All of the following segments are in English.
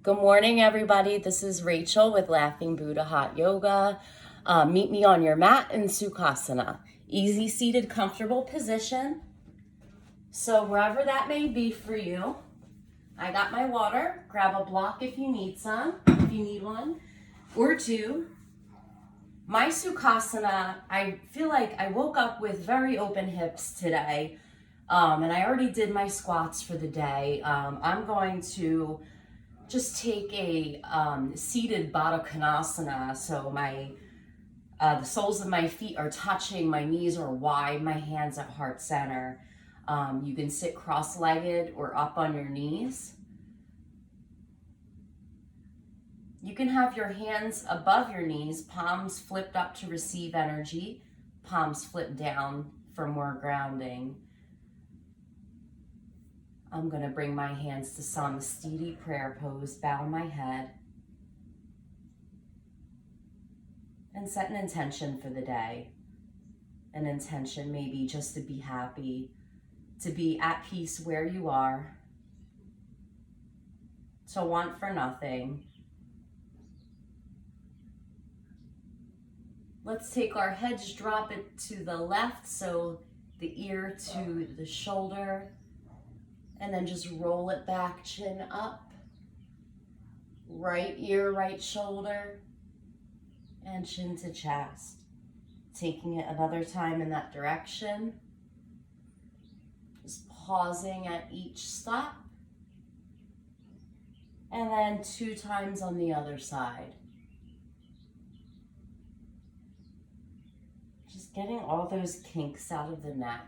Good morning, everybody. This is Rachel with Laughing Buddha Hot Yoga. Meet me on your mat in Sukhasana. Easy seated, comfortable position. So wherever that may be for you, I got my water. Grab a block if you need one, or two. My Sukhasana, I feel like I woke up with very open hips today, and I already did my squats for the day. I'm going to just take a seated Baddha Konasana, so the soles of my feet are touching, my knees are wide, my hands at heart center. You can sit cross-legged or up on your knees. You can have your hands above your knees, palms flipped up to receive energy, palms flipped down for more grounding. I'm going to bring my hands to Samastiti prayer pose, bow my head, and set an intention for the day. An intention maybe just to be happy, to be at peace where you are, to want for nothing. Let's take our heads, drop it to the left, so the ear to the shoulder, and then just roll it back, chin up. Right ear, right shoulder, and chin to chest. Taking it another time in that direction. Just pausing at each stop. And then 2 times on the other side. Just getting all those kinks out of the neck.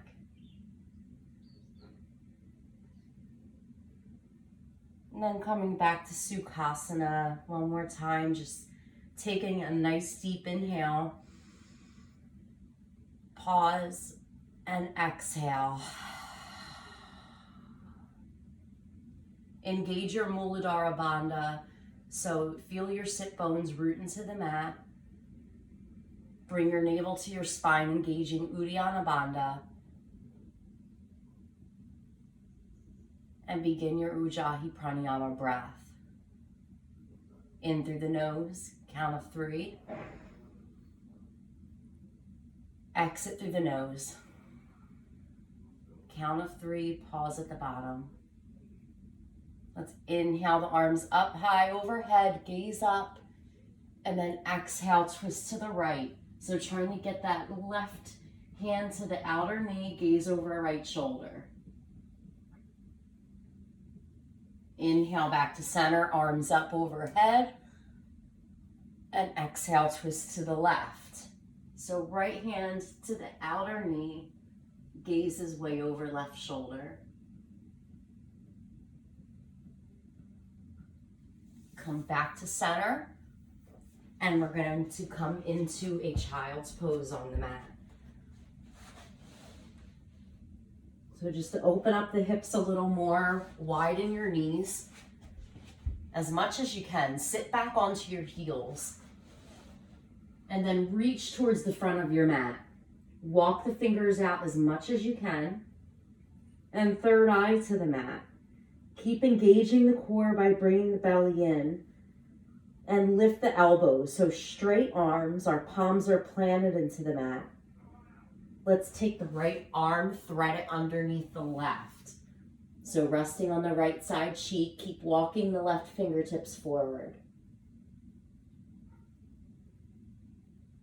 And then coming back to Sukhasana one more time, just taking a nice deep inhale. Pause and exhale. Engage your Muladhara Bandha, so feel your sit bones root into the mat. Bring your navel to your spine, engaging Uddiyana Bandha. And begin your Ujjayi Pranayama breath. In through the nose, count of 3. Exit through the nose. Count of 3, pause at the bottom. Let's inhale the arms up high overhead, gaze up, and then exhale, twist to the right. So trying to get that left hand to the outer knee, gaze over right shoulder. Inhale back to center, arms up overhead, and exhale, twist to the left. So right hand to the outer knee, gaze is way over left shoulder. Come back to center, and we're going to come into a child's pose on the mat. So just to open up the hips a little more, widen your knees as much as you can. Sit back onto your heels and then reach towards the front of your mat. Walk the fingers out as much as you can and third eye to the mat. Keep engaging the core by bringing the belly in and lift the elbows. So straight arms, our palms are planted into the mat. Let's take the right arm, thread it underneath the left. So resting on the right side cheek, keep walking the left fingertips forward.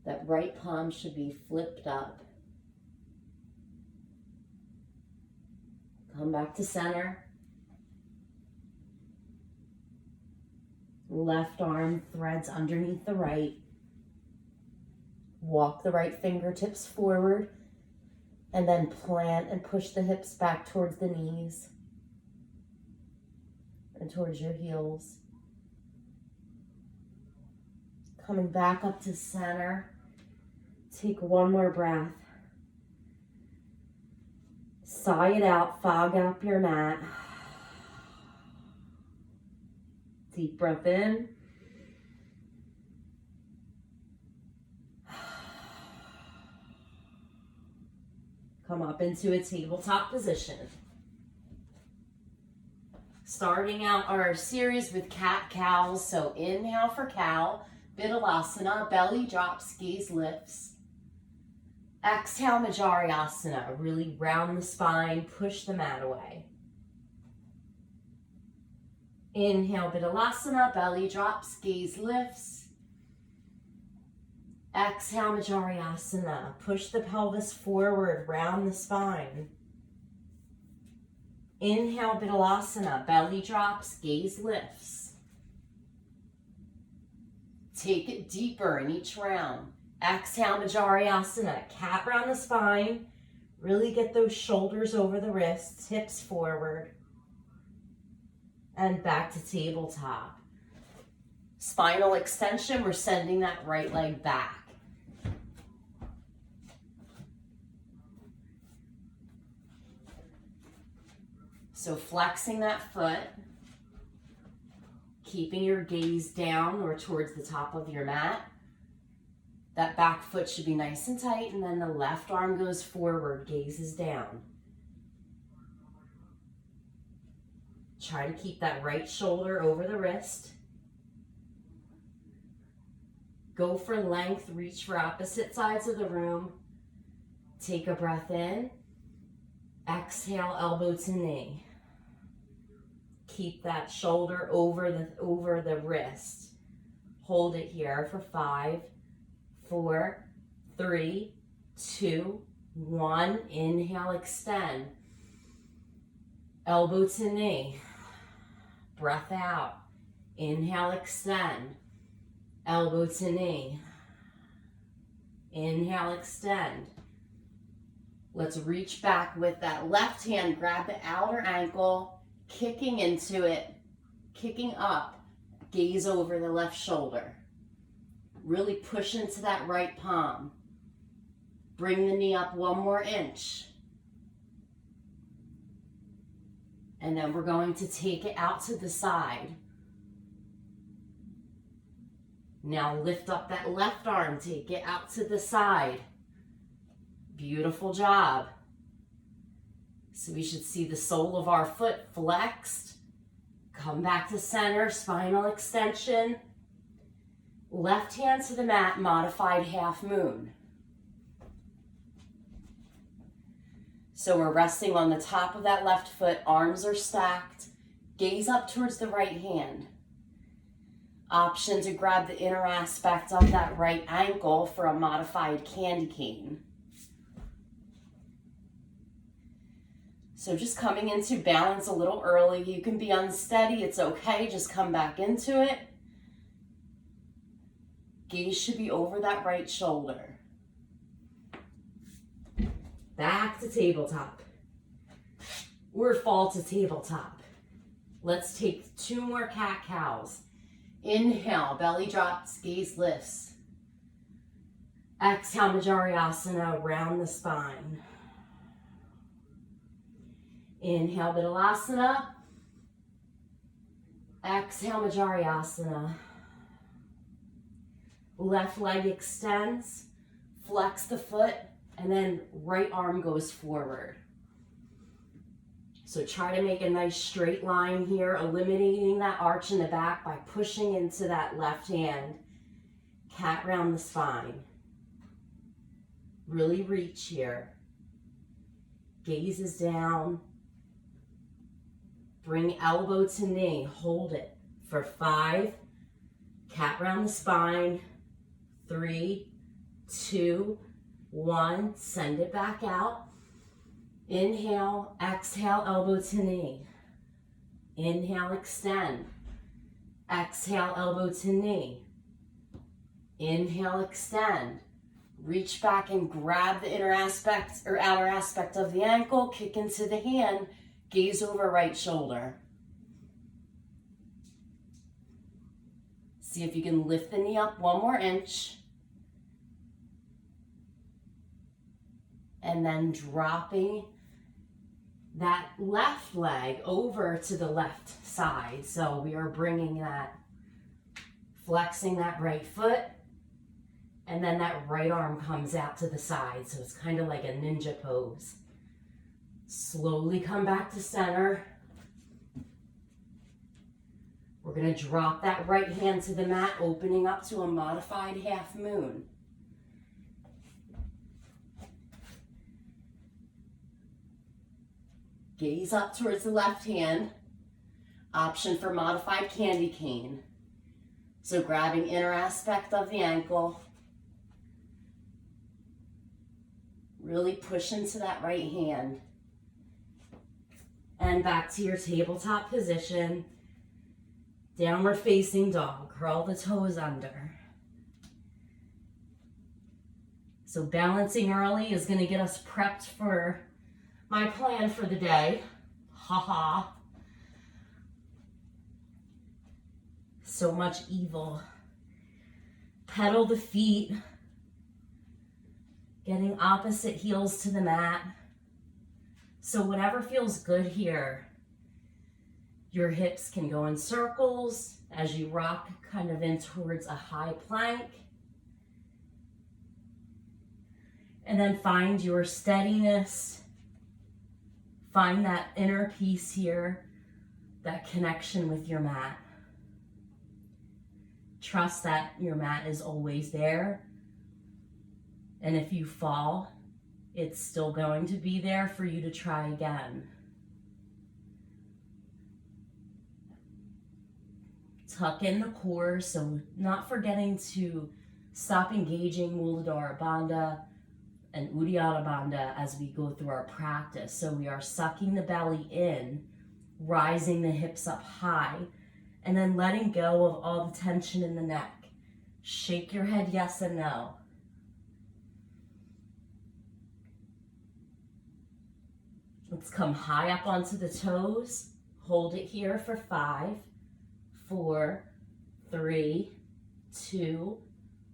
That right palm should be flipped up. Come back to center. Left arm threads underneath the right. Walk the right fingertips forward. And then plant and push the hips back towards the knees and towards your heels. Coming back up to center. Take one more breath. Sigh it out, fog up your mat. Deep breath in. Come up into a tabletop position. Starting out our series with cat-cows. So inhale for cow, Vinyasa, belly drops, gaze lifts. Exhale, Majariasana, really round the spine, push the mat away. Inhale, Vinyasa, belly drops, gaze lifts. Exhale, Majariasana, push the pelvis forward, round the spine. Inhale, Vinyasa, belly drops, gaze lifts. Take it deeper in each round. Exhale, Majariasana, cat round the spine. Really get those shoulders over the wrists, hips forward. And back to tabletop. Spinal extension, we're sending that right leg back. So flexing that foot, keeping your gaze down or towards the top of your mat. That back foot should be nice and tight, and then the left arm goes forward, gaze is down. Try to keep that right shoulder over the wrist. Go for length, reach for opposite sides of the room. Take a breath in. Exhale, elbow to knee. Keep that shoulder over the wrist. Hold it here for 5, 4, 3, 2, 1. Inhale, extend. Elbow to knee. Breath out. Inhale, extend. Elbow to knee. Inhale, extend. Let's reach back with that left hand. Grab the outer ankle. Kicking into it, kicking up, gaze over the left shoulder. Really push into that right palm. Bring the knee up 1 more inch. And then we're going to take it out to the side. Now lift up that left arm, take it out to the side. Beautiful job. So we should see the sole of our foot flexed. Come back to center, spinal extension. Left hand to the mat, modified half moon. So we're resting on the top of that left foot, arms are stacked. Gaze up towards the right hand. Option to grab the inner aspect of that right ankle for a modified candy cane. So just coming into balance a little early. You can be unsteady, it's okay, just come back into it. Gaze should be over that right shoulder. Back to tabletop. Or fall to tabletop. Let's take 2 more cat-cows. Inhale, belly drops, gaze lifts. Exhale, Majariasana, round the spine. Inhale, Vinyasa. Exhale, Majariasana. Left leg extends, flex the foot, and then right arm goes forward. So try to make a nice straight line here, eliminating that arch in the back by pushing into that left hand. Cat round the spine. Really reach here. Gaze is down. Bring elbow to knee, hold it for 5, cat round the spine, 3, 2, 1, send it back out. Inhale, exhale, elbow to knee. Inhale, extend. Exhale, elbow to knee. Inhale, extend. Reach back and grab the inner aspect or outer aspect of the ankle, kick into the hand. Gaze over right shoulder. See if you can lift the knee up 1 more inch. And then dropping that left leg over to the left side. So we are bringing that, flexing that right foot, and then that right arm comes out to the side. So it's kind of like a ninja pose. Slowly come back to center. going to drop that right hand to the mat, opening up to a modified half moon. Gaze up towards the left hand. Option for modified candy cane. So grabbing inner aspect of the ankle. Really push into that right hand. And back to your tabletop position. Downward facing dog. Curl the toes under. So balancing early is going to get us prepped for my plan for the day. Ha. So much evil. Pedal the feet. Getting opposite heels to the mat. So whatever feels good here. Your hips can go in circles as you rock kind of in towards a high plank. And then find your steadiness. Find that inner peace here, that connection with your mat. Trust that your mat is always there. And if you fall, it's still going to be there for you to try again. Tuck in the core, so not forgetting to stop engaging Muladhara Bandha and Uddiyana Bandha as we go through our practice. So we are sucking the belly in, rising the hips up high, and then letting go of all the tension in the neck. Shake your head yes and no. Let's come high up onto the toes. Hold it here for 5, 4, 3, 2,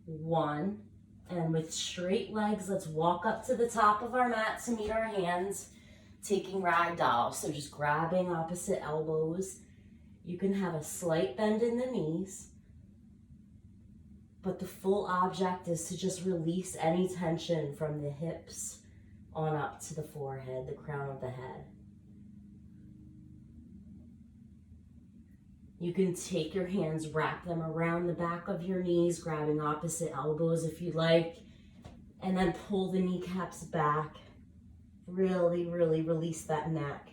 1. And with straight legs, let's walk up to the top of our mat to meet our hands, taking ragdoll. So just grabbing opposite elbows. You can have a slight bend in the knees, but the full object is to just release any tension from the hips on up to the forehead, the crown of the head. You can take your hands, wrap them around the back of your knees, grabbing opposite elbows if you like, and then pull the kneecaps back. Really, really release that neck.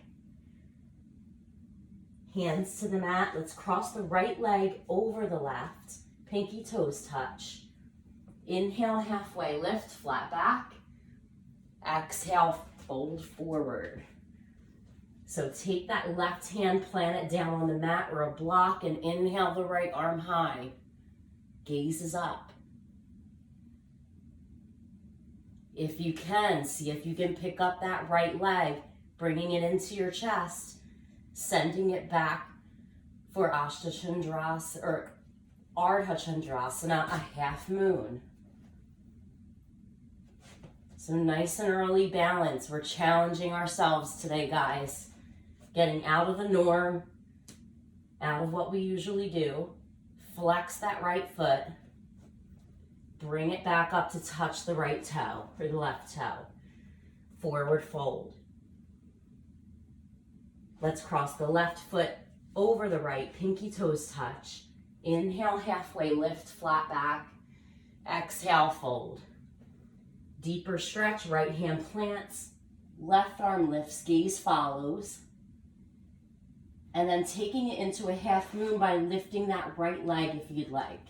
Hands to the mat. Let's cross the right leg over the left. Pinky toes touch. Inhale, halfway lift, flat back. Exhale, fold forward. So take that left hand, plant it down on the mat or a block, and inhale the right arm high. Gaze is up. If you can, see if you can pick up that right leg, bringing it into your chest, sending it back for Ardha Chandrasana, a half moon. So nice and early balance. We're challenging ourselves today, guys. Getting out of the norm, out of what we usually do. Flex that right foot. Bring it back up to touch the right toe or the left toe. Forward fold. Let's cross the left foot over the right, pinky toes touch. Inhale, halfway lift, flat back. Exhale, fold. Deeper stretch, right hand plants, left arm lifts, gaze follows. And then taking it into a half moon by lifting that right leg if you'd like.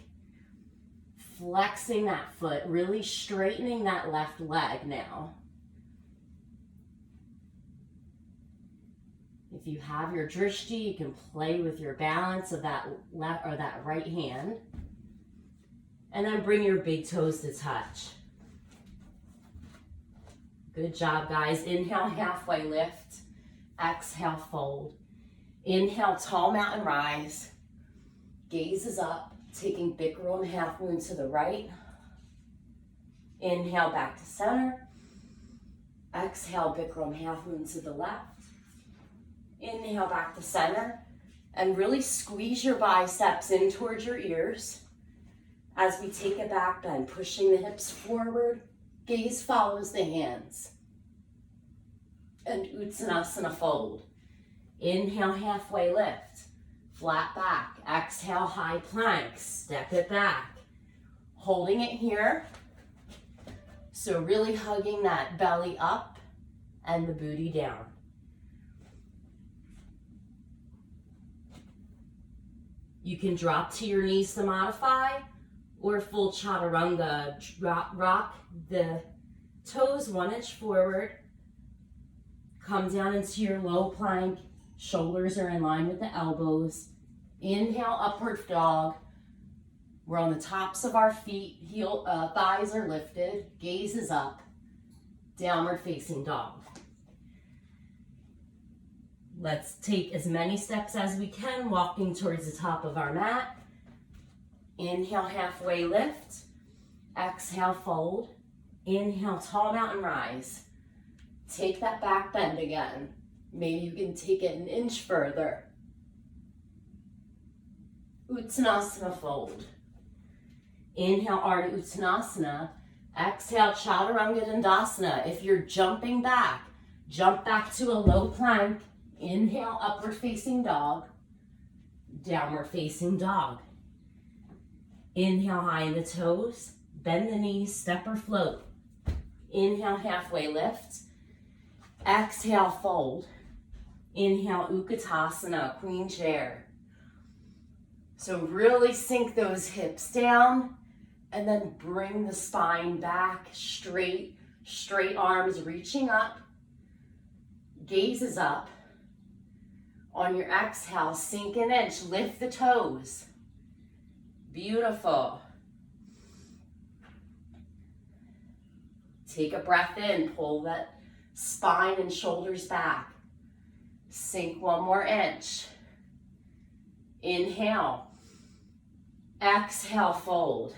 Flexing that foot, really straightening that left leg now. If you have your drishti, you can play with your balance of that left or that right hand. And then bring your big toes to touch. Good job, guys. Inhale, halfway lift. Exhale, fold. Inhale, tall mountain rise. Gaze is up, taking Bikram half moon to the right. Inhale, back to center. Exhale, Bikram half moon to the left. Inhale, back to center. And really squeeze your biceps in towards your ears as we take a back bend, pushing the hips forward. Gaze follows the hands. And Uttanasana fold. Inhale, halfway lift. flat back. Exhale, high plank, step it back. Holding it here. So really hugging that belly up and the booty down. You can drop to your knees to modify, or full chaturanga. Rock the toes 1 inch forward. Come down into your low plank. Shoulders are in line with the elbows. Inhale, upward dog. We're on the tops of our feet. Thighs are lifted. Gaze is up. Downward facing dog. Let's take as many steps as we can, walking towards the top of our mat. Inhale, halfway lift. Exhale, fold. Inhale, tall mountain rise. Take that back bend again. Maybe you can take it 1 inch further. Uttanasana fold. Inhale, Ardha Uttanasana. Exhale, Chaturanga Dandasana. If you're jumping back, jump back to a low plank. Inhale, upward facing dog. Downward facing dog. Inhale, high in the toes. Bend the knees, step or float. Inhale, halfway lift. Exhale, fold. Inhale, Utkatasana, queen chair. So really sink those hips down and then bring the spine back straight arms reaching up. Gaze is up. On your exhale, sink 1 inch, lift the toes. Beautiful. Take a breath in, pull that spine and shoulders back. Sink 1 more inch. Inhale. Exhale, fold.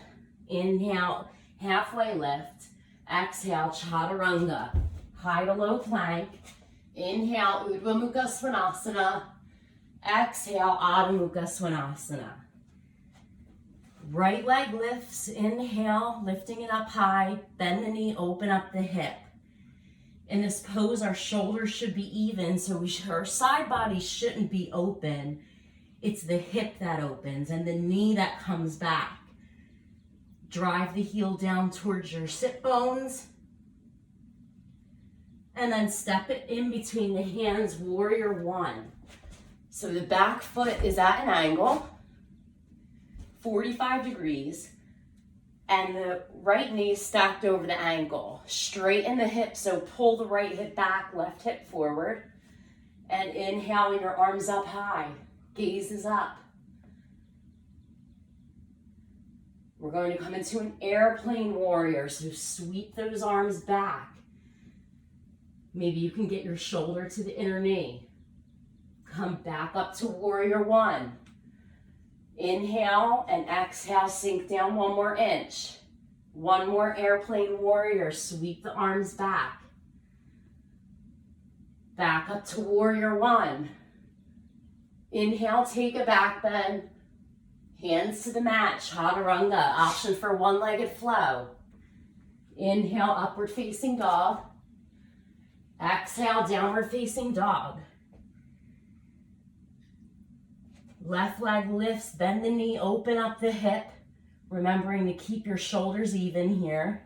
Inhale, halfway lift. Exhale, chaturanga. High to low plank. Inhale, Urdhva Mukha Svanasana. Exhale, Adho Mukha Svanasana. Right leg lifts. Inhale, lifting it up high. Bend the knee, open up the hip. In this pose, our shoulders should be even, so our side body shouldn't be open. It's the hip that opens and the knee that comes back. Drive the heel down towards your sit bones. And then step it in between the hands, warrior 1. So the back foot is at an angle, 45 degrees, and the right knee stacked over the ankle. Straighten the hip, so pull the right hip back, left hip forward, and inhaling your arms up high. Gaze is up. We're going to come into an airplane warrior, so sweep those arms back. Maybe you can get your shoulder to the inner knee. Come back up to warrior 1. Inhale and exhale, sink down 1 more inch. 1 more airplane warrior, sweep the arms back. Back up to warrior 1. Inhale, take a back bend. Hands to the mat, chaturanga, option for one-legged flow. Inhale, upward facing dog. Exhale, downward facing dog. Left leg lifts, bend the knee, open up the hip. Remembering to keep your shoulders even here.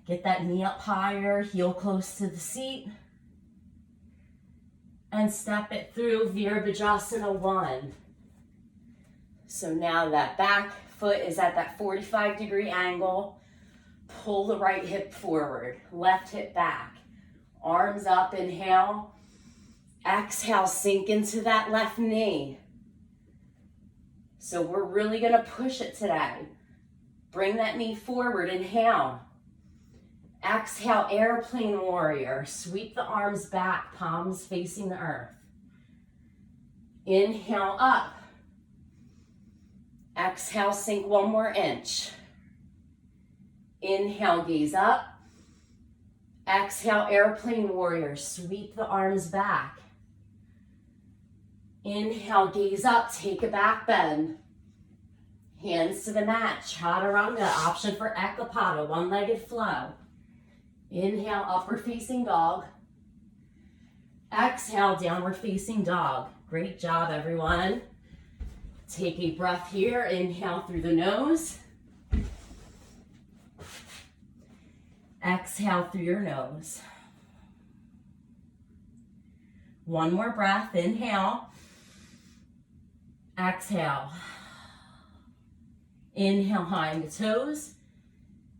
Get that knee up higher, heel close to the seat. And step it through Virabhadrasana 1. So now that back foot is at that 45-degree angle. Pull the right hip forward, left hip back. Arms up, inhale. Exhale, sink into that left knee. So we're really gonna push it today. Bring that knee forward, inhale. Exhale, airplane warrior. Sweep the arms back, palms facing the earth. Inhale up. Exhale, sink 1 more inch. Inhale, gaze up. Exhale, airplane warrior. Sweep the arms back. Inhale, gaze up, take a back bend. Hands to the mat, chaturanga, option for ekapada, one-legged flow. Inhale, upward facing dog. Exhale, downward facing dog. Great job, everyone. Take a breath here. Inhale through the nose. Exhale through your nose. One more breath. Inhale. Exhale. Inhale, high in the toes.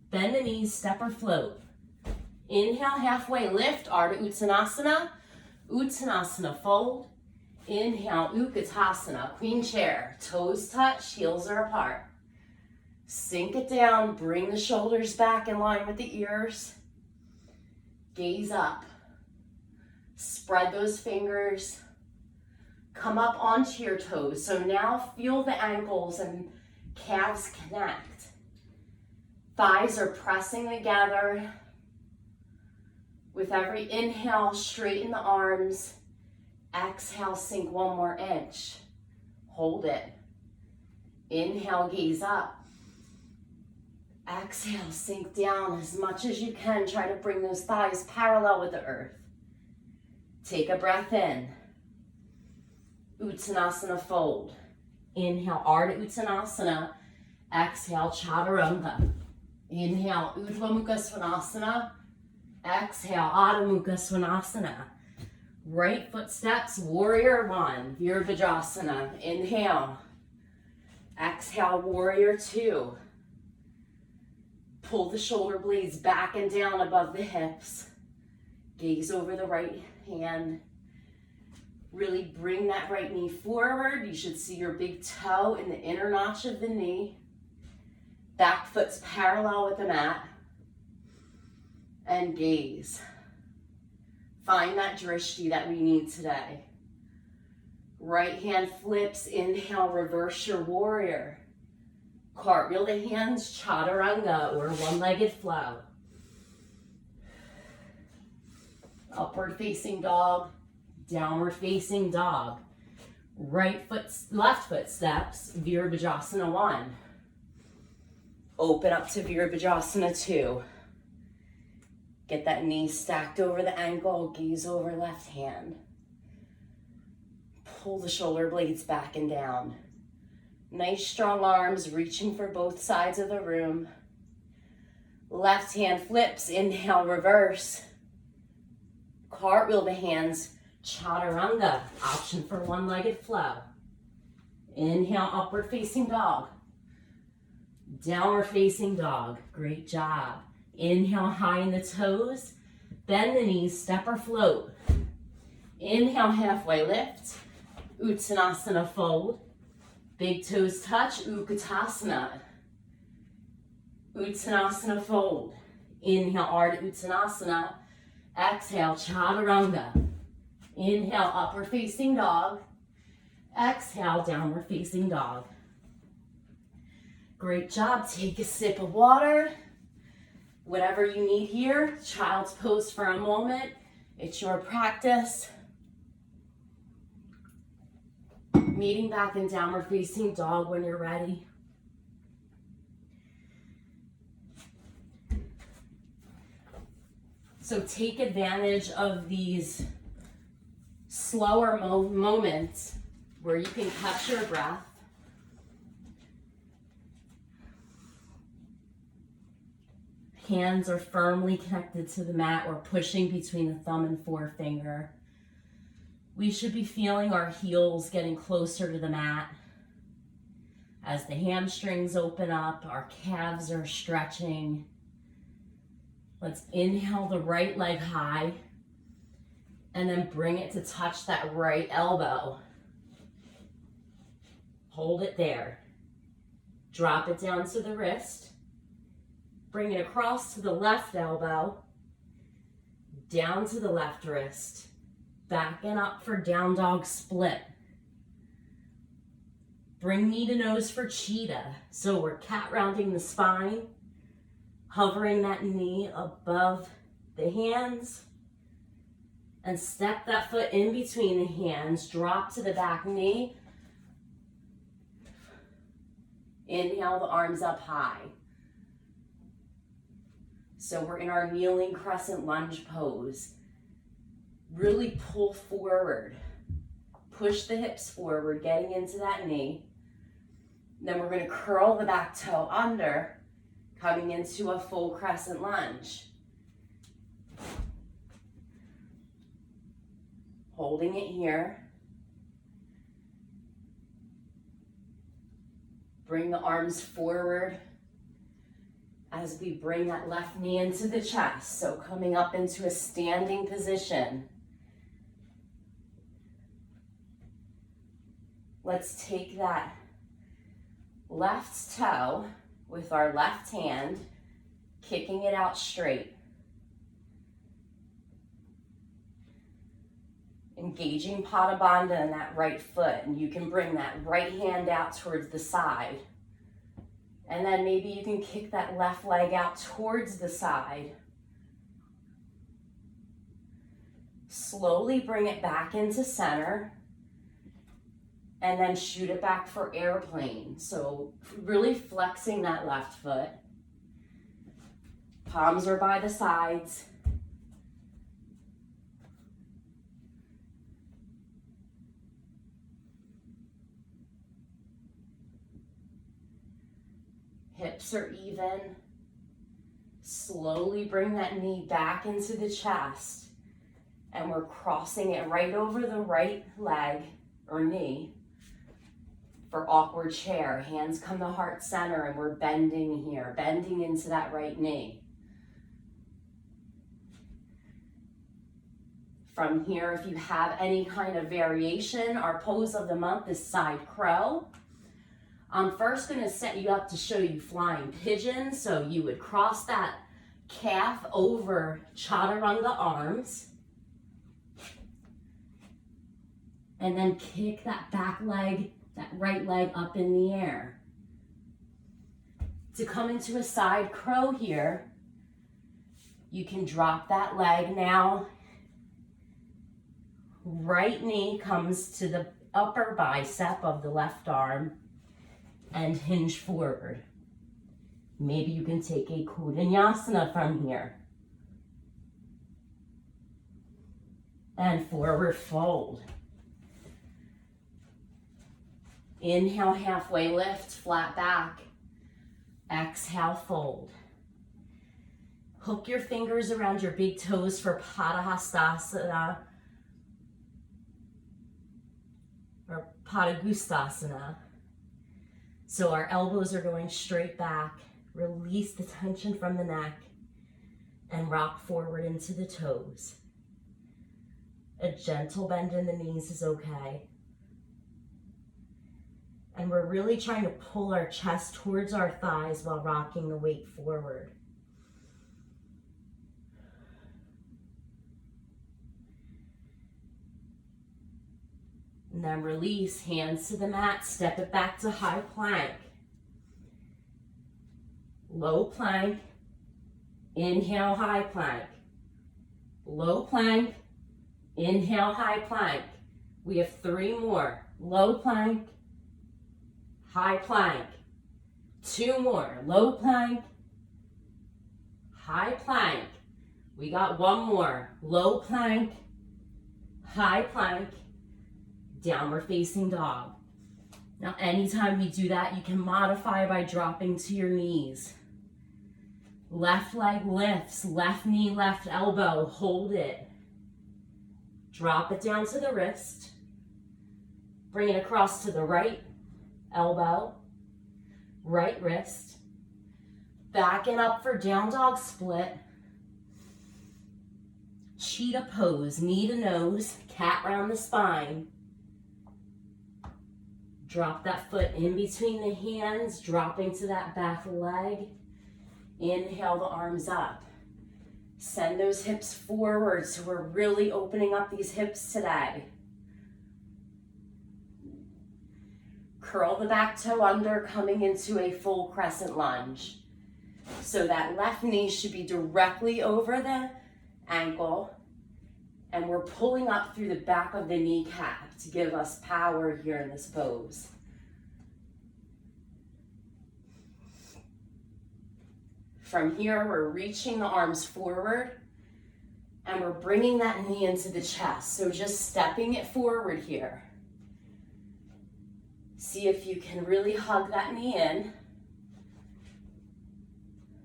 Bend the knees, step or float. Inhale, halfway lift, Ardha Uttanasana. Uttanasana, fold. Inhale, Utkatasana, queen chair. Toes touch, heels are apart. Sink it down, bring the shoulders back in line with the ears. Gaze up. Spread those fingers. Come up onto your toes. So now feel the ankles and calves connect. Thighs are pressing together. With every inhale, straighten the arms. Exhale, sink one more inch. Hold it. Inhale, gaze up. Exhale, sink down as much as you can. Try to bring those thighs parallel with the earth. Take a breath in. Uttanasana, fold. Inhale, Ardha Uttanasana. Exhale, Chaturanga. Inhale, Urdhva Mukha Svanasana. Exhale, Adho Mukha Svanasana. Right foot steps, warrior one, Virabhadrasana. Inhale. Exhale, warrior two. Pull the shoulder blades back and down above the hips. Gaze over the right hand. Really bring that right knee forward. You should see your big toe in the inner notch of the knee. Back foot's parallel with the mat. And gaze. Find that drishti that we need today. Right hand flips, inhale, reverse your warrior. Cartwheel the hands, chaturanga, or one-legged flow. Upward facing dog, downward facing dog. Right foot, left foot steps, Virabhadrasana 1. Open up to Virabhadrasana 2. Get that knee stacked over the ankle, gaze over left hand. Pull the shoulder blades back and down. Nice strong arms, reaching for both sides of the room. Left hand flips, inhale, reverse. Cartwheel the hands, chaturanga, option for one-legged flow. Inhale, upward facing dog. Downward facing dog, great job. Inhale, high in the toes. Bend the knees, step or float. Inhale, halfway lift. Uttanasana, fold. Big toes touch, Utkatasana. Uttanasana, fold. Inhale, Ardha Uttanasana. Exhale, Chaturanga. Inhale, upward facing dog. Exhale, downward facing dog. Great job. Take a sip of water. Whatever you need here, child's pose for a moment. It's your practice. Meeting back in downward facing dog when you're ready. So take advantage of these slower moments where you can catch your breath. Hands are firmly connected to the mat or pushing between the thumb and forefinger. We should be feeling our heels getting closer to the mat. As the hamstrings open up, our calves are stretching. Let's inhale the right leg high and then bring it to touch that right elbow. Hold it there. Drop it down to the wrist. Bring it across to the left elbow, down to the left wrist, back and up for down dog split. Bring knee to nose for cheetah. So we're cat rounding the spine, hovering that knee above the hands, and step that foot in between the hands, drop to the back knee. Inhale the arms up high. So we're in our kneeling crescent lunge pose. Really pull forward. Push the hips forward, getting into that knee. Then we're going to curl the back toe under, coming into a full crescent lunge. Holding it here. Bring the arms forward as we bring that left knee into the chest. So coming up into a standing position. Let's take that left toe with our left hand, kicking it out straight. Engaging Pada Bandha in that right foot, and you can bring that right hand out towards the side. And then maybe you can kick that left leg out towards the side. Slowly bring it back into center, and then shoot it back for airplane. So really flexing that left foot. Palms are by the sides. Hips are even. Slowly bring that knee back into the chest. And we're crossing it right over the right leg or knee for awkward chair. Hands come to heart center and we're bending here, bending into that right knee. From here, if you have any kind of variation, our pose of the month is side crow. I'm first going to set you up to show you flying pigeon. So you would cross that calf over chaturanga arms. And then kick that back leg, that right leg up in the air. To come into a side crow here, you can drop that leg now. Right knee comes to the upper bicep of the left arm and hinge forward. Maybe you can take a Vinyasa from here. And forward fold. Inhale, halfway lift, flat back. Exhale, fold. Hook your fingers around your big toes for Padahastasana or Padagustasana. So our elbows are going straight back. Release the tension from the neck and rock forward into the toes. A gentle bend in the knees is okay. And we're really trying to pull our chest towards our thighs while rocking the weight forward. And then release, hands to the mat, step it back to high plank. Low plank, inhale, high plank. Low plank, inhale, high plank. We have 3 more. Low plank, high plank. 2 more. Low plank, high plank. We got 1 more. Low plank, high plank, downward facing dog. Now, anytime we do that, you can modify by dropping to your knees. Left leg lifts, left knee, left elbow, hold it. Drop it down to the wrist. Bring it across to the right elbow, right wrist. Backing up for down dog split. Cheetah pose, knee to nose, cat round the spine. Drop that foot in between the hands, dropping to that back leg. Inhale the arms up. Send those hips forward so we're really opening up these hips today. Curl the back toe under, coming into a full crescent lunge. So that left knee should be directly over the ankle, and we're pulling up through the back of the kneecap to give us power here in this pose. From here, we're reaching the arms forward, And we're bringing that knee into the chest. So just stepping it forward here. See if you can really hug that knee in.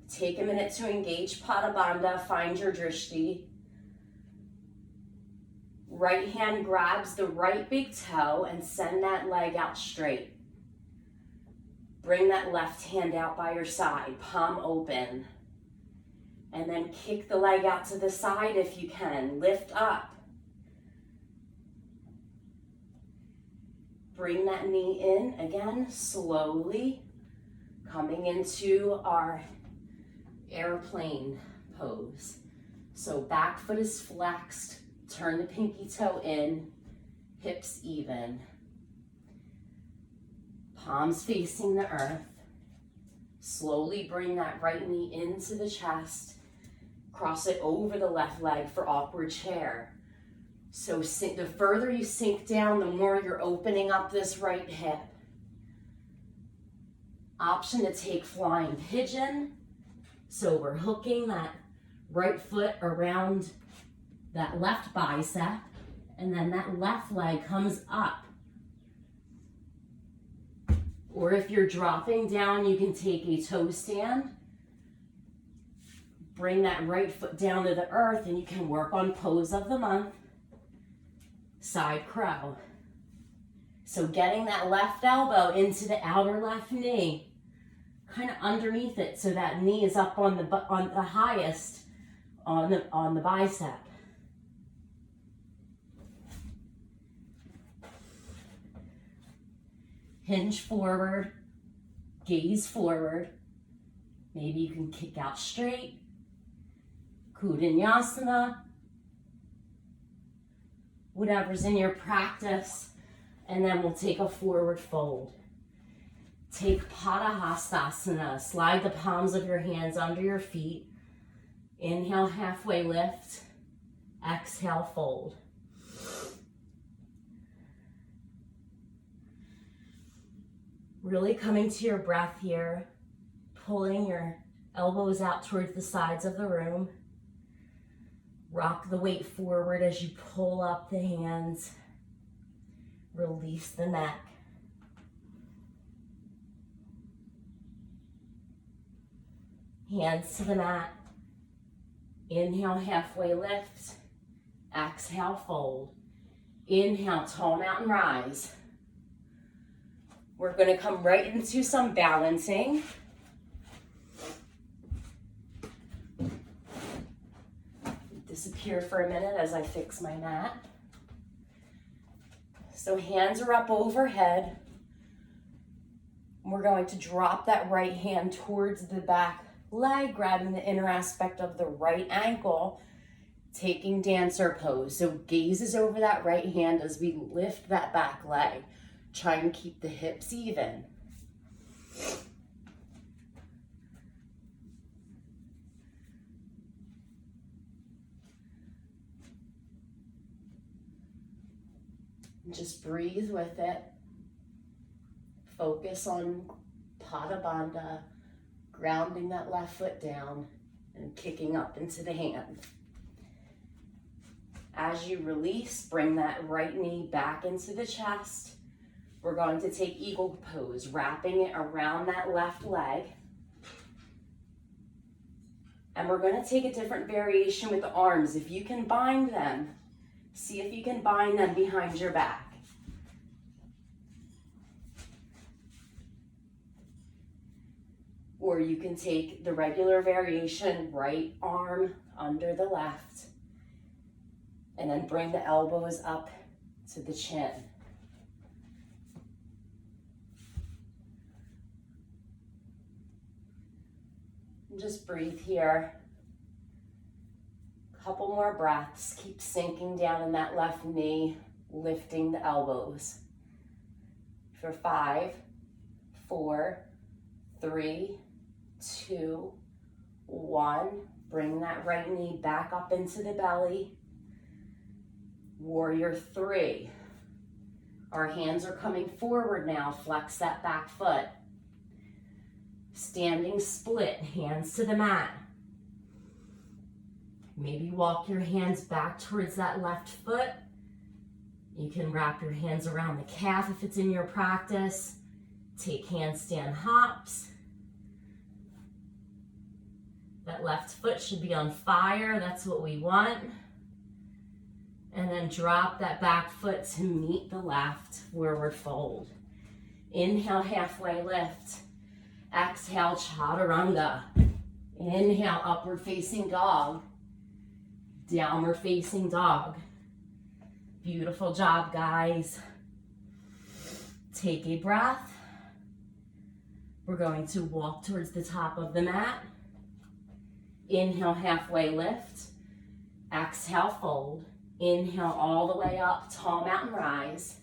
Take a minute to engage Pada Bandha, find your drishti. Right hand grabs the right big toe and send that leg out straight. Bring that left hand out by your side, palm open. And then kick the leg out to the side if you can. Lift up. Bring that knee in again, slowly. Coming into our airplane pose. So back foot is flexed. Turn the pinky toe in. Hips even. Palms facing the earth. Slowly bring that right knee into the chest. Cross it over the left leg for awkward chair. So the further you sink down, the more you're opening up this right hip. Option to take flying pigeon. So we're hooking that right foot around that left bicep, and then that left leg comes up. Or if you're dropping down, you can take a toe stand. Bring that right foot down to the earth, and you can work on pose of the month, side crow. So getting that left elbow into the outer left knee, kind of underneath it, so that knee is up on the highest on the bicep. Hinge forward, gaze forward. Maybe you can kick out straight. Vinyasa, whatever's in your practice, and then we'll take a forward fold. Take Padahastasana, slide the palms of your hands under your feet. Inhale, halfway lift. Exhale, fold. Really coming to your breath here, pulling your elbows out towards the sides of the room. Rock the weight forward as you pull up the hands. Release the neck. Hands to the mat. Inhale, halfway lift. Exhale, fold. Inhale, tall mountain rise. We're going to come right into some balancing. Disappear for a minute as I fix my mat. So hands are up overhead. We're going to drop that right hand towards the back leg, grabbing the inner aspect of the right ankle, taking dancer pose. So gaze is over that right hand as we lift that back leg. Try and keep the hips even. Just breathe with it. Focus on Pada Bandha, grounding that left foot down and kicking up into the hand. As you release, bring that right knee back into the chest. We're going to take eagle pose, wrapping it around that left leg. And we're going to take a different variation with the arms. If you can bind them, see if you can bind them behind your back. Or you can take the regular variation, right arm under the left, and then bring the elbows up to the chin. And just breathe here. Couple more breaths. Keep sinking down in that left knee, lifting the elbows. For 5, 4, 3, 2, 1. Bring that right knee back up into the belly. Warrior 3. Our hands are coming forward now. Flex that back foot. Standing split, hands to the mat. Maybe walk your hands back towards that left foot. You can wrap your hands around the calf if it's in your practice. Take handstand hops. That left foot should be on fire. That's what we want. And then drop that back foot to meet the left, forward fold. Inhale, halfway lift. Exhale, chaturanga. Inhale, upward facing dog. Downward facing dog. Beautiful job, guys. Take a breath. We're going to walk towards the top of the mat. Inhale, halfway lift. Exhale, fold. Inhale all the way up, tall mountain rise.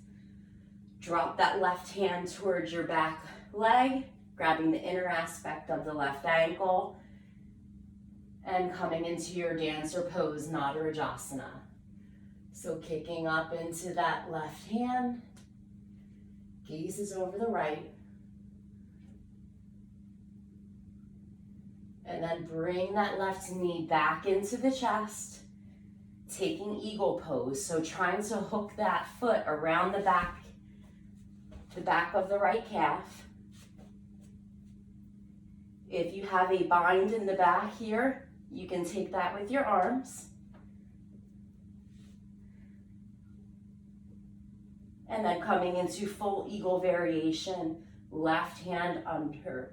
Drop that left hand towards your back leg, grabbing the inner aspect of the left ankle, and coming into your dancer pose, Nadarajasana. So kicking up into that left hand, gazes over the right, and then bring that left knee back into the chest, taking eagle pose. So trying to hook that foot around the back of the right calf. If you have a bind in the back here, you can take that with your arms. And then coming into full eagle variation, left arm under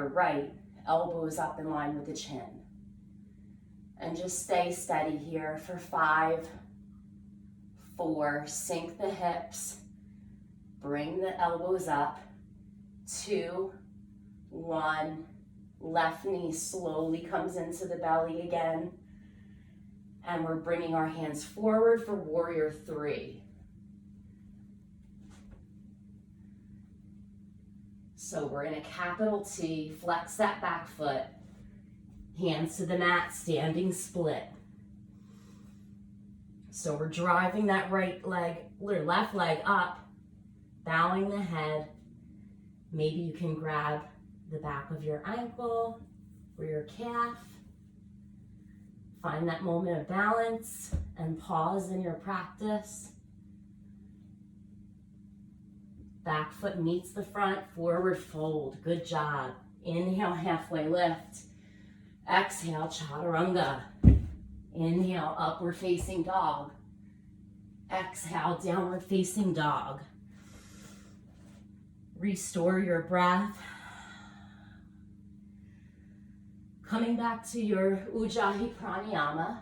right, elbows up in line with the chin. And just stay steady here for 5, 4, sink the hips, bring the elbows up, 2, 1, left knee slowly comes into the belly again, and we're bringing our hands forward for warrior 3. So we're in a capital T, flex that back foot, hands to the mat, standing split. So we're driving that right leg, or left leg up, bowing the head. Maybe you can grab the back of your ankle or your calf. Find that moment of balance and pause in your practice. Back foot meets the front, forward fold. Good job. Inhale, halfway lift. Exhale, chaturanga. Inhale, upward facing dog. Exhale, downward facing dog. Restore your breath. Coming back to your Ujjayi pranayama.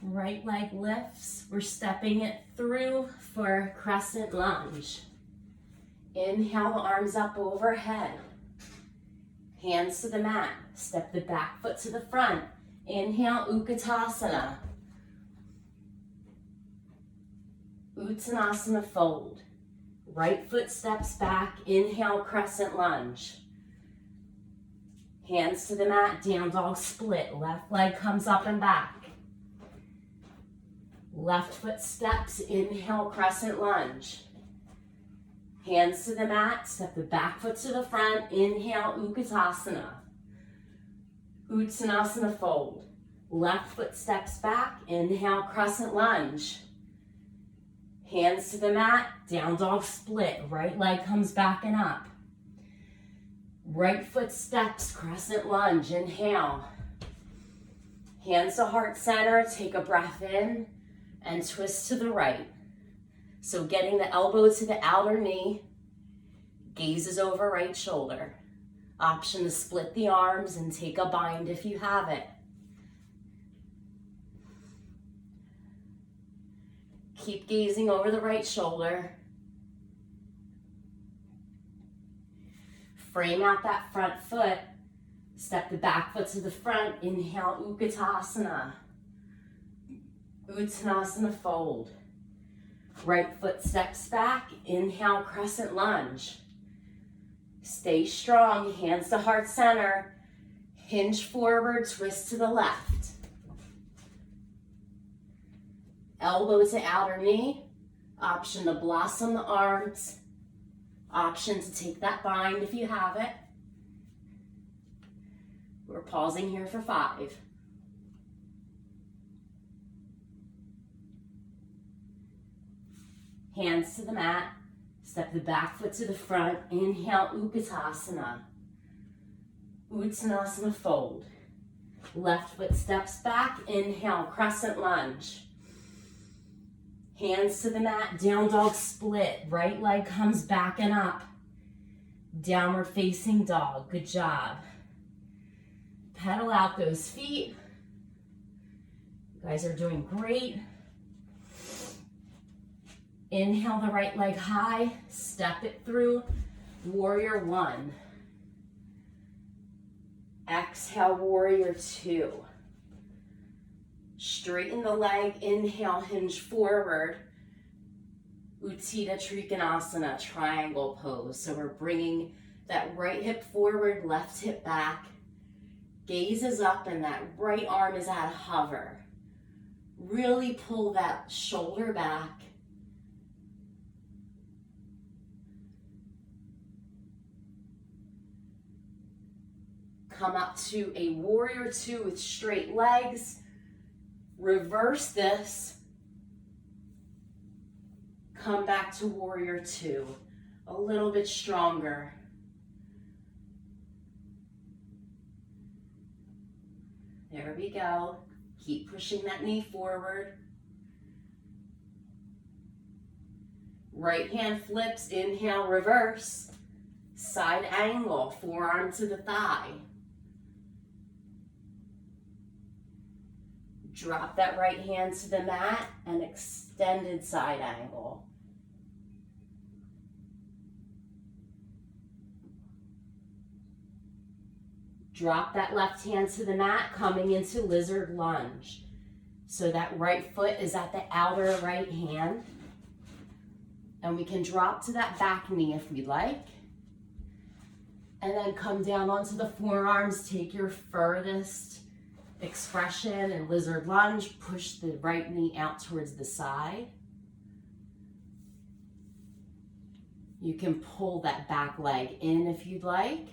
Right leg lifts. We're stepping it through for crescent lunge. Inhale the arms up overhead. Hands to the mat. Step the back foot to the front. Inhale, Utkatasana. Uttanasana fold. Right foot steps back. Inhale, crescent lunge. Hands to the mat, down dog split. Left leg comes up and back. Left foot steps, inhale, crescent lunge. Hands to the mat, step the back foot to the front, inhale, Utkatasana. Uttanasana fold. Left foot steps back, inhale, crescent lunge. Hands to the mat, down dog split. Right leg comes back and up. Right foot steps, crescent lunge, inhale. Hands to heart center, take a breath in. And twist to the right. So getting the elbow to the outer knee, gazes over right shoulder. Option to split the arms and take a bind if you have it. Keep gazing over the right shoulder. Frame out that front foot. Step the back foot to the front. Inhale, Utkatasana. Uttanasana fold. Right foot steps back. Inhale, crescent lunge. Stay strong. Hands to heart center. Hinge forward, twist to the left. elbow to outer knee, option to blossom the arms, option to take that bind if you have it. We're pausing here for 5. Hands to the mat, step the back foot to the front, inhale Utkatasana, Uttanasana fold. Left foot steps back, inhale crescent lunge. Hands to the mat, down dog split, right leg comes back and up. Downward facing dog, good job. Pedal out those feet. You guys are doing great. Inhale the right leg high, step it through, warrior 1. Exhale, warrior 2. Straighten the leg, inhale, hinge forward. Utthita Trikonasana, triangle pose. So we're bringing that right hip forward, left hip back. Gaze is up and that right arm is at a hover. Really pull that shoulder back. Come up to a warrior 2 with straight legs. Reverse this. Come back to warrior 2. A little bit stronger. There we go. Keep pushing that knee forward. Right hand flips, inhale, reverse. Side angle, forearm to the thigh. Drop that right hand to the mat and extended side angle. Drop that left hand to the mat, coming into lizard lunge. So that right foot is at the outer right hand. And we can drop to that back knee if we'd like. And then come down onto the forearms, take your furthest expression and lizard lunge, push the right knee out towards the side. You can pull that back leg in if you'd like.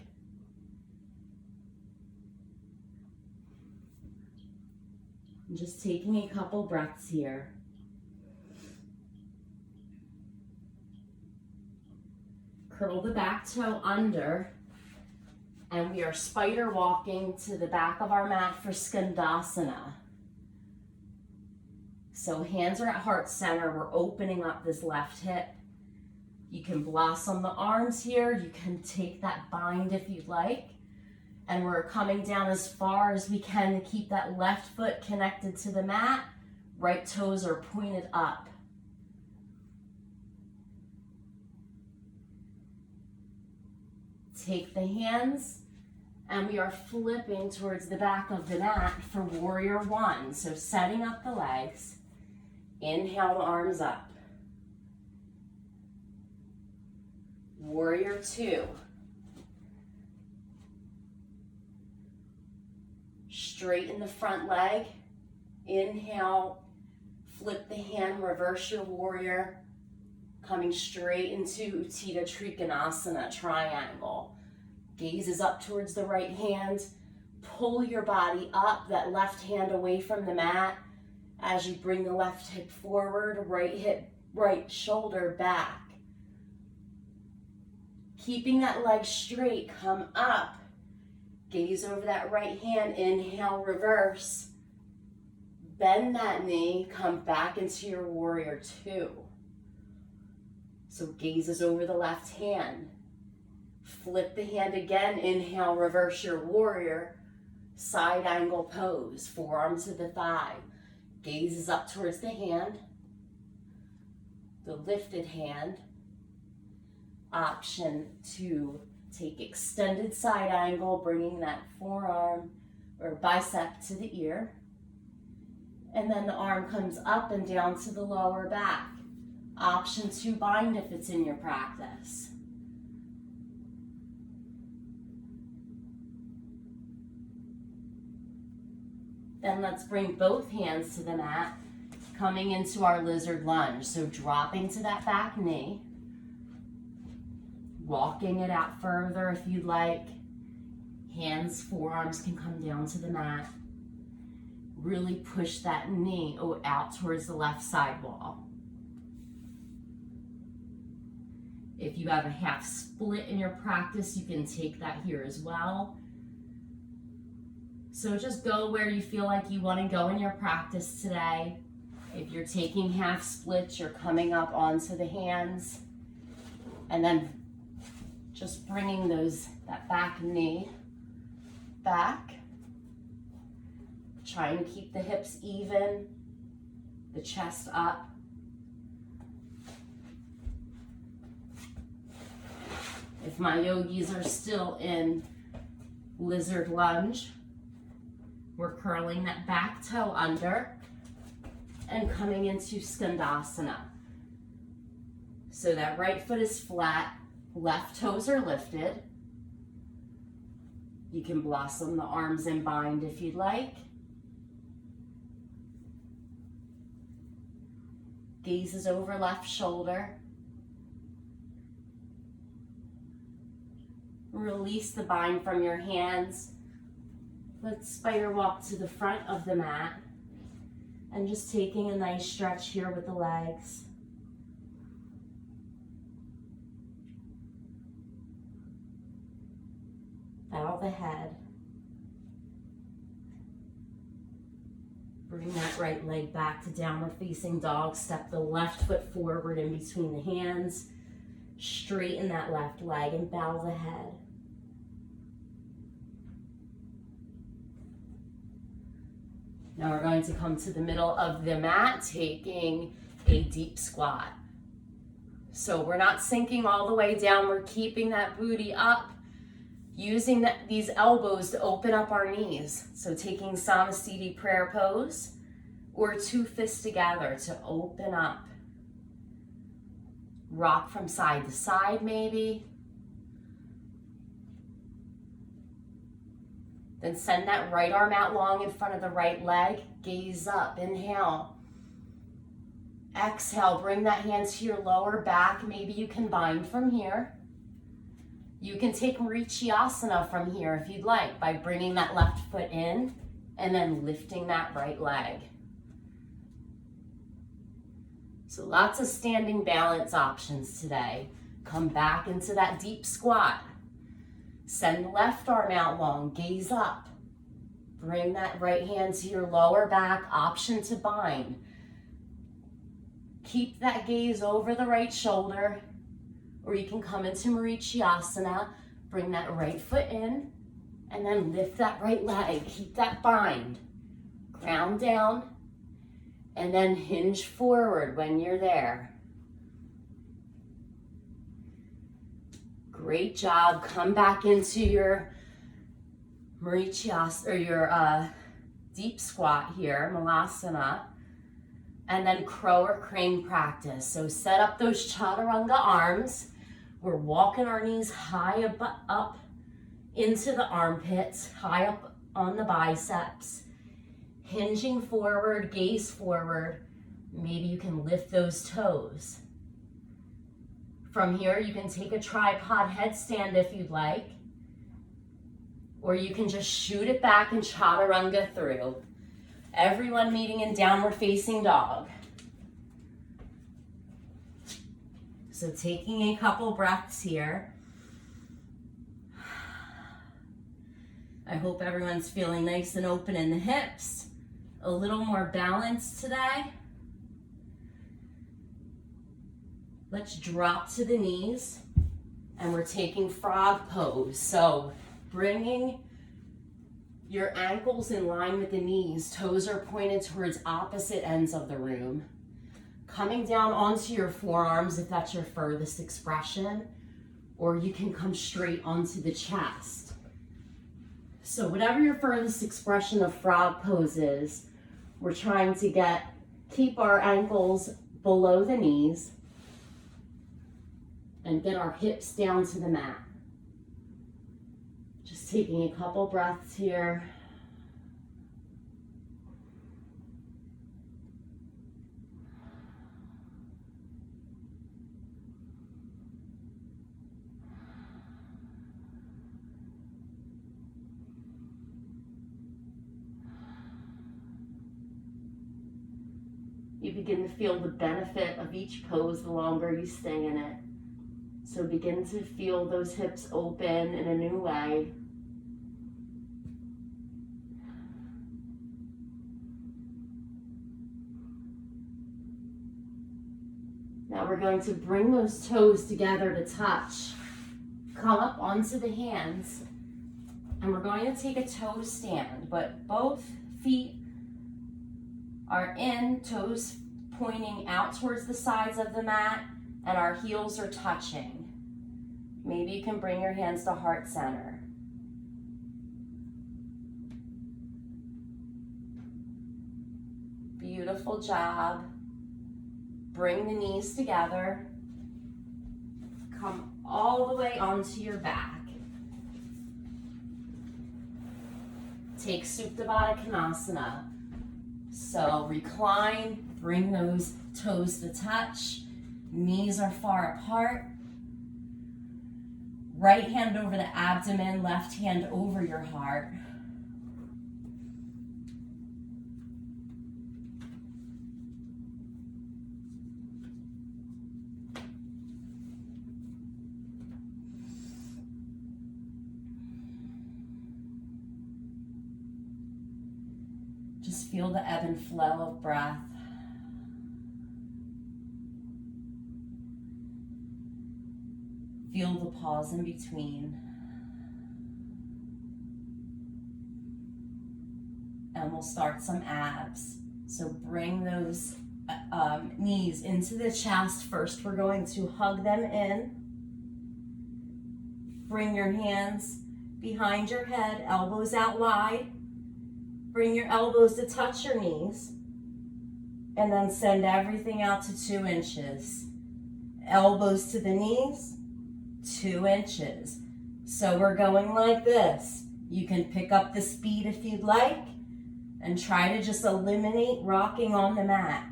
I'm just taking a couple breaths here. Curl the back toe under. And we are spider walking to the back of our mat for Skandasana. So hands are at heart center. We're opening up this left hip. You can blossom the arms here. You can take that bind if you'd like. And we're coming down as far as we can to keep that left foot connected to the mat. Right toes are pointed up. Take the hands and we are flipping towards the back of the mat for warrior 1. So setting up the legs, inhale the arms up. Warrior 2. Straighten the front leg, inhale, flip the hand, reverse your warrior. Coming straight into Utthita Trikonasana, triangle. Gaze is up towards the right hand. Pull your body up, that left hand away from the mat. As you bring the left hip forward, right hip, right shoulder back. Keeping that leg straight, come up. Gaze over that right hand, inhale, reverse. Bend that knee, come back into your warrior 2. So gaze is over the left hand. Flip the hand again, inhale, reverse your warrior. Side angle pose, forearm to the thigh. Gaze is up towards the hand. The lifted hand. Option to take extended side angle, bringing that forearm or bicep to the ear. And then the arm comes up and down to the lower back. Option to bind if it's in your practice. Then let's bring both hands to the mat. coming into our lizard lunge. So dropping to that back knee, walking it out further if you'd like. Hands, forearms can come down to the mat. Really push that knee out towards the left side wall. If you have a half split in your practice, you can take that here as well. So just go where you feel like you want to go in your practice today. If you're taking half splits, you're coming up onto the hands and then just bringing that back knee back. Try and keep the hips even, the chest up. If my yogis are still in lizard lunge, we're curling that back toe under and coming into skandasana. So that right foot is flat, left toes are lifted. You can blossom the arms and bind if you'd like. Gaze is over left shoulder. Release the bind from your hands. Let's spider walk to the front of the mat and just taking a nice stretch here with the legs. Bow the head. Bring that right leg back to downward facing dog. Step the left foot forward in between the hands. Straighten that left leg and bow the head. Now we're going to come to the middle of the mat, taking a deep squat. So we're not sinking all the way down. We're keeping that booty up, using these elbows to open up our knees. So taking Samasthiti prayer pose or two fists together to open up. Rock from side to side maybe. Then send that right arm out long in front of the right leg. Gaze up, inhale. Exhale, bring that hand to your lower back. Maybe you can bind from here. You can take Vinyasa from here if you'd like by bringing that left foot in and then lifting that right leg. So lots of standing balance options today. Come back into that deep squat. Send the left arm out long, gaze up. Bring that right hand to your lower back, option to bind. Keep that gaze over the right shoulder, or you can come into Vinyasa, bring that right foot in, and then lift that right leg. Keep that bind. Ground down, and then hinge forward when you're there. Great job. Come back into your Vinyasa or your deep squat here, Malasana, and then crow or crane practice. So set up those chaturanga arms. We're walking our knees high up into the armpits, high up on the biceps, hinging forward, gaze forward. Maybe you can lift those toes. From here, you can take a tripod headstand if you'd like, or you can just shoot it back and chaturanga through. Everyone meeting in downward facing dog. So taking a couple breaths here. I hope everyone's feeling nice and open in the hips. A little more balance today. Let's drop to the knees, and we're taking frog pose. So bringing your ankles in line with the knees, toes are pointed towards opposite ends of the room. Coming down onto your forearms if that's your furthest expression, or you can come straight onto the chest. So whatever your furthest expression of frog pose is, we're trying to keep our ankles below the knees and get our hips down to the mat. Just taking a couple breaths here. you begin to feel the benefit of each pose the longer you stay in it. So begin to feel those hips open in a new way. Now we're going to bring those toes together to touch. Come up onto the hands, and we're going to take a toe stand, but both feet are in, toes pointing out towards the sides of the mat, and our heels are touching. Maybe you can bring your hands to heart center. Beautiful job. Bring the knees together. Come all the way onto your back. Take Supta Baddha Konasana. So recline, bring those toes to touch. Knees are far apart. Right hand over the abdomen, left hand over your heart. Just feel the ebb and flow of breath. Feel the pause in between. And we'll start some abs. So bring those knees into the chest. First, we're going to hug them in. Bring your hands behind your head, elbows out wide. Bring your elbows to touch your knees. And then send everything out to 2 inches. Elbows to the knees, 2 inches. So we're going like this. You can pick up the speed if you'd like and try to just eliminate rocking on the mat.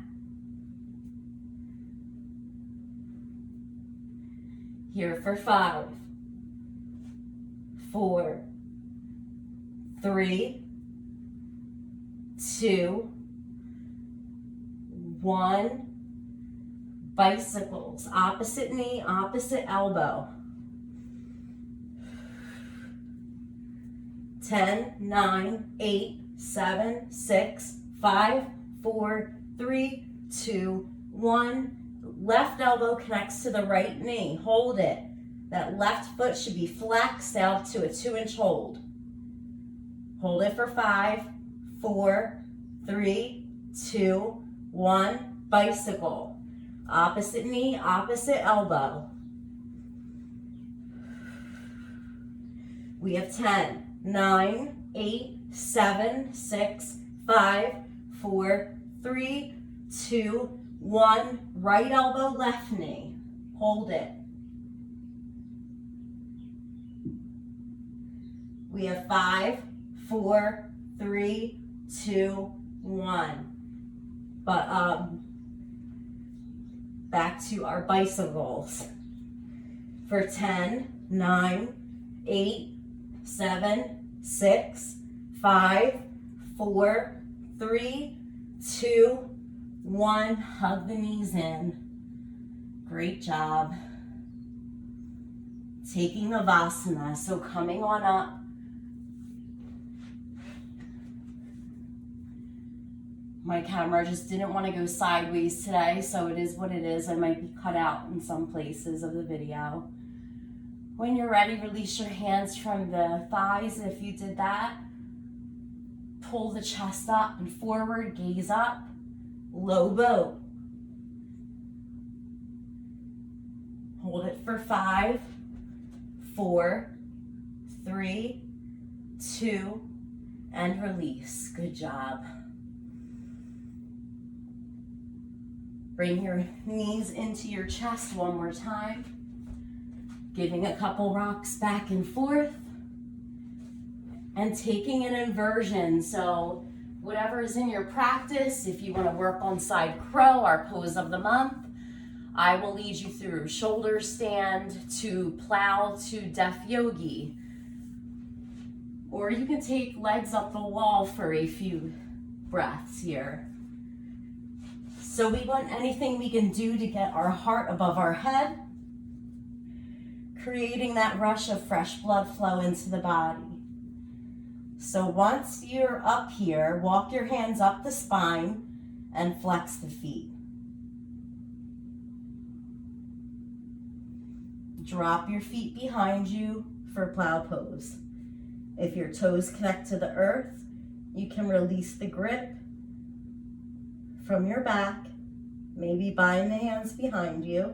Here for 5, 4, 3, 2, 1. Bicycles, opposite knee, opposite elbow. 10, 9, 8, 7, 6, 5, 4, 3, 2, 1. Left elbow connects to the right knee. Hold it. That left foot should be flexed out to a 2-inch hold. Hold it for 5, 4, 3, 2, 1. Bicycle. Opposite knee, opposite elbow. We have 10, 9, 8, 7, 6, 5, 4, 3, 2, 1. Right elbow, left knee. Hold it. We have 5, 4, 3, 2, 1. But back to our bicycles. For 10, 9, 8, 7, 6, 5, 4, 3, 2, 1. Hug the knees in. Great job. Taking Navasana, so coming on up. My camera just didn't want to go sideways today, so it is what it is. I might be cut out in some places of the video. When you're ready, release your hands from the thighs. If you did that, pull the chest up and forward, gaze up, low boat. Hold it for 5, 4, 3, 2, and release. Good job. Bring your knees into your chest one more time. Giving a couple rocks back and forth. And taking an inversion. So whatever is in your practice, if you want to work on side crow, our pose of the month, I will lead you through shoulder stand to plow to deaf yogi. Or you can take legs up the wall for a few breaths here. So we want anything we can do to get our heart above our head, creating that rush of fresh blood flow into the body. So once you're up here, walk your hands up the spine and flex the feet. Drop your feet behind you for plow pose. If your toes connect to the earth, you can release the grip from your back, maybe bind the hands behind you.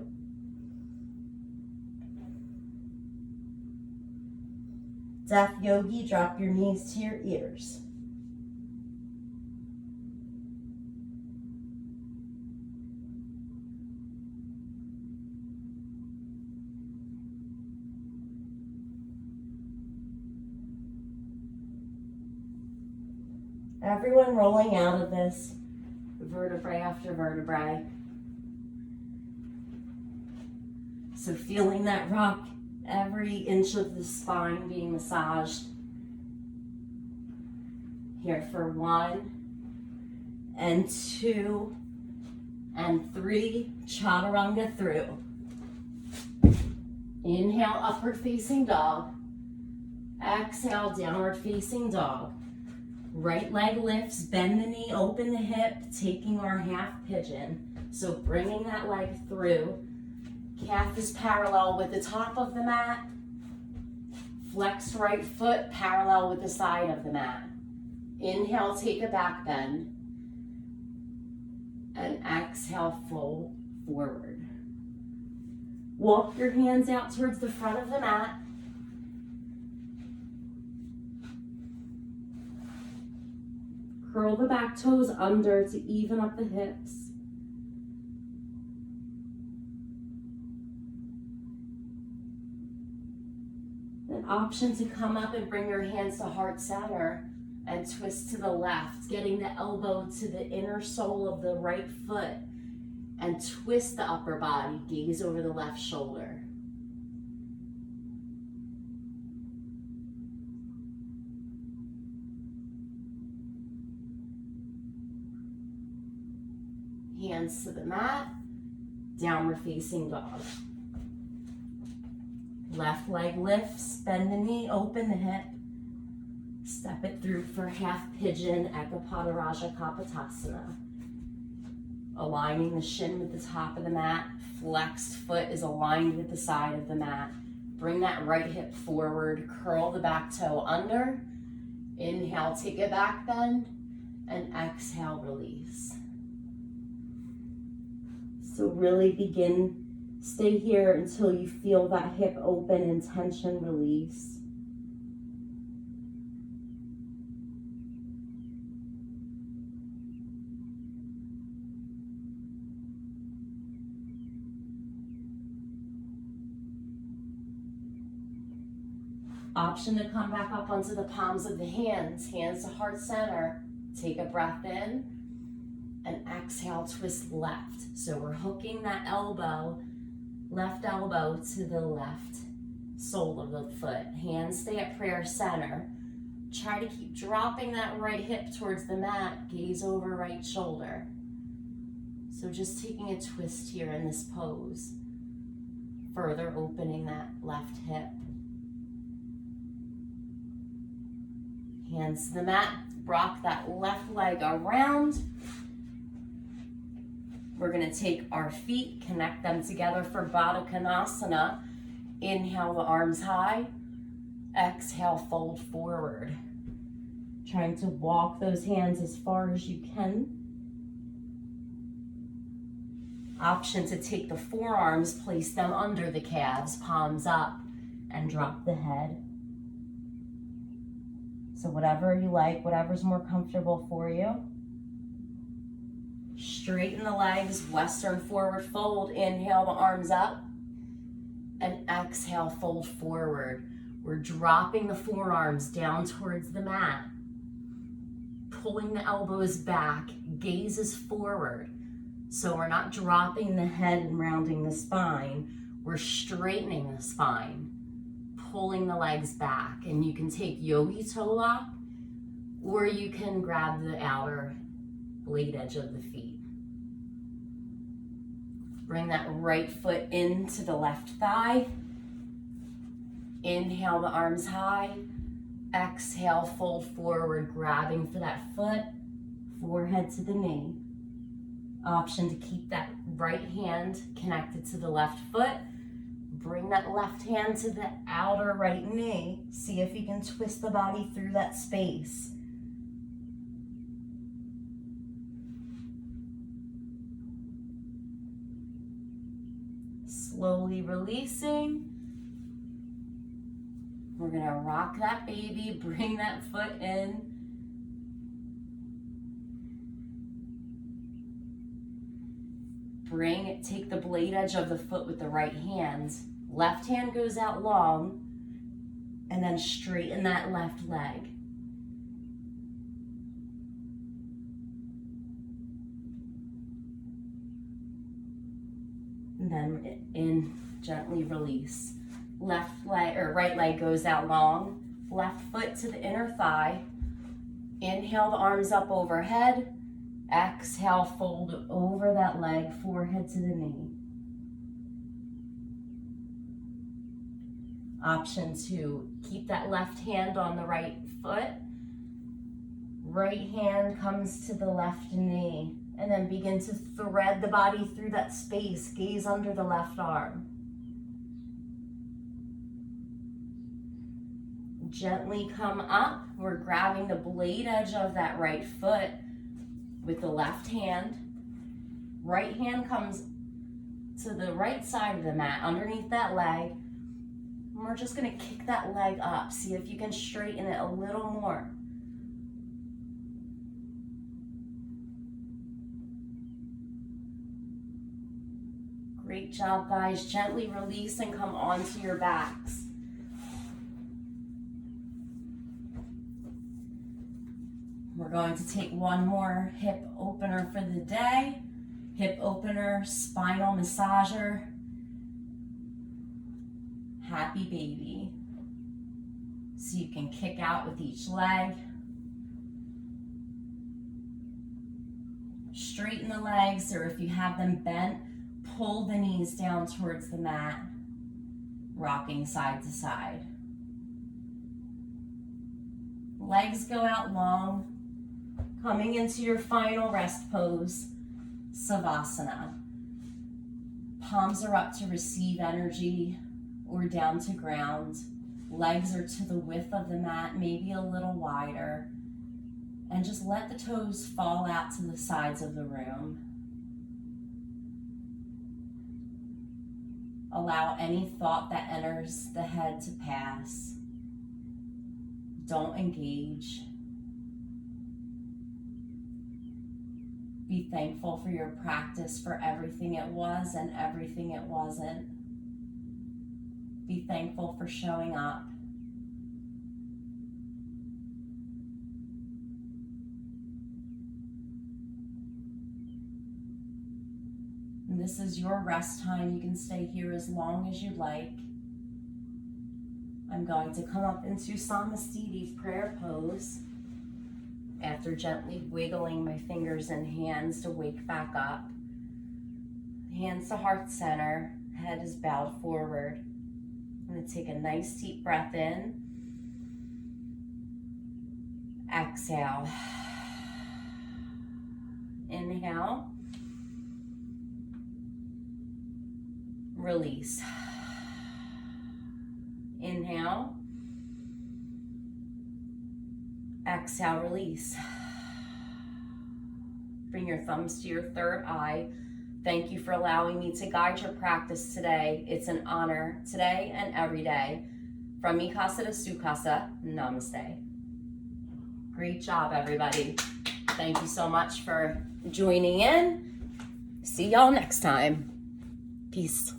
Deaf yogi, drop your knees to your ears. Everyone rolling out of this, vertebrae after vertebrae. So feeling that rock, every inch of the spine being massaged. Here for 1 and 2 and 3, chaturanga through. Inhale, upward facing dog. Exhale, downward facing dog. Right leg lifts, bend the knee, open the hip, taking our half pigeon. So bringing that leg through. Calf is parallel with the top of the mat. Flex right foot parallel with the side of the mat. Inhale, take a back bend. And exhale, fold forward. Walk your hands out towards the front of the mat. Curl the back toes under to even up the hips. An option to come up and bring your hands to heart center and twist to the left, getting the elbow to the inner sole of the right foot and twist the upper body, gaze over the left shoulder. Hands to the mat, downward facing dog. Left leg lifts, bend the knee, open the hip. Step it through for half pigeon, Ekapada Raja Kapotasana. Aligning the shin with the top of the mat, flexed foot is aligned with the side of the mat. Bring that right hip forward, curl the back toe under. Inhale, take a back bend, and exhale, release. So really stay here until you feel that hip open and tension release. Option to come back up onto the palms of the hands, hands to heart center. Take a breath in. And exhale, twist left. So we're hooking that elbow, left elbow to the left sole of the foot. Hands stay at prayer center. Try to keep dropping that right hip towards the mat. Gaze over right shoulder. So just taking a twist here in this pose. Further opening that left hip. Hands to the mat. Rock that left leg around. We're going to take our feet, connect them together for Baddha Konasana. Inhale the arms high. Exhale, fold forward. Trying to walk those hands as far as you can. Option to take the forearms, place them under the calves, palms up, and drop the head. So whatever you like, whatever's more comfortable for you. Straighten the legs, Western forward fold. Inhale the arms up and exhale, fold forward. We're dropping the forearms down towards the mat, pulling the elbows back, gazes forward. So we're not dropping the head and rounding the spine. We're straightening the spine, pulling the legs back. And you can take yogi toe lock, or you can grab the outer blade edge of the feet. Bring that right foot into the left thigh. Inhale the arms high. Exhale, fold forward, grabbing for that foot. Forehead to the knee. Option to keep that right hand connected to the left foot. Bring that left hand to the outer right knee. See if you can twist the body through that space. Slowly releasing. We're gonna rock that baby, bring that foot in. Take the blade edge of the foot with the right hand. Left hand goes out long, and then straighten that left leg. And then in, gently release. Left leg or right leg goes out long. Left foot to the inner thigh. Inhale the arms up overhead. Exhale, fold over that leg, forehead to the knee. Option to keep that left hand on the right foot. Right hand comes to the left knee. And then begin to thread the body through that space. Gaze under the left arm. Gently come up. We're grabbing the blade edge of that right foot with the left hand. Right hand comes to the right side of the mat, underneath that leg. And we're just gonna kick that leg up. See if you can straighten it a little more. Great job, guys. Gently release and come onto your backs. We're going to take one more hip opener for the day. Hip opener, spinal massager. Happy baby. So you can kick out with each leg. Straighten the legs, or if you have them bent, pull the knees down towards the mat, rocking side to side. Legs go out long. Coming into your final rest pose, Savasana. Palms are up to receive energy or down to ground. Legs are to the width of the mat, maybe a little wider. And just let the toes fall out to the sides of the room. Allow any thought that enters the head to pass. Don't engage. Be thankful for your practice, for everything it was and everything it wasn't. Be thankful for showing up. And this is your rest time. You can stay here as long as you'd like. I'm going to come up into Samastiti prayer pose. After gently wiggling my fingers and hands to wake back up. Hands to heart center, head is bowed forward. I'm going to take a nice deep breath in. Exhale. Inhale. Release. Inhale. Exhale, release. Bring your thumbs to your third eye. Thank you for allowing me to guide your practice today. It's an honor today and every day. From Mikasa to Sukasa, namaste. Great job, everybody. Thank you so much for joining in. See y'all next time. Peace.